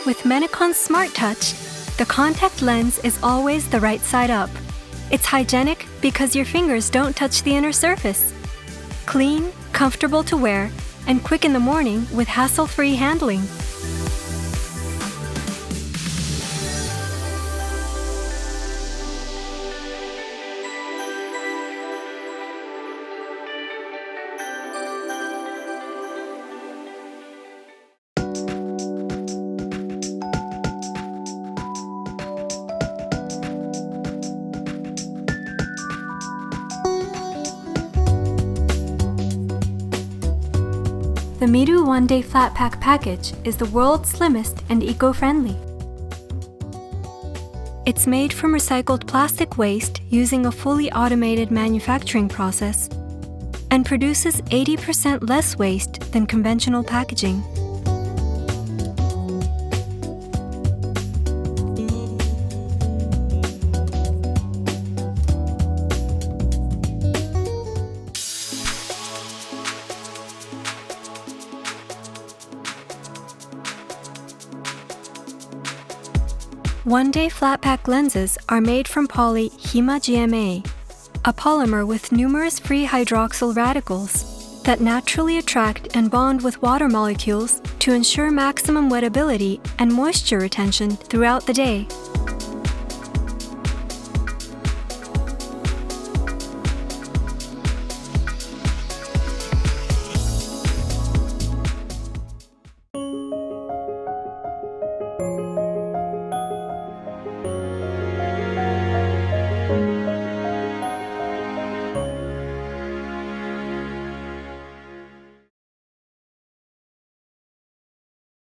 With Menacon's Smart Touch, the contact lens is always the right side up. It's hygienic because your fingers don't touch the inner surface. Clean, comfortable to wear, and quick in the morning with hassle-free handling. The Miru one-day flat pack package is the world's slimmest and eco-friendly. It's made from recycled plastic waste using a fully automated manufacturing process and produces 80% less waste than conventional packaging. One-day flat-pack lenses are made from poly-HEMA-GMA, a polymer with numerous free hydroxyl radicals that naturally attract and bond with water molecules to ensure maximum wettability and moisture retention throughout the day.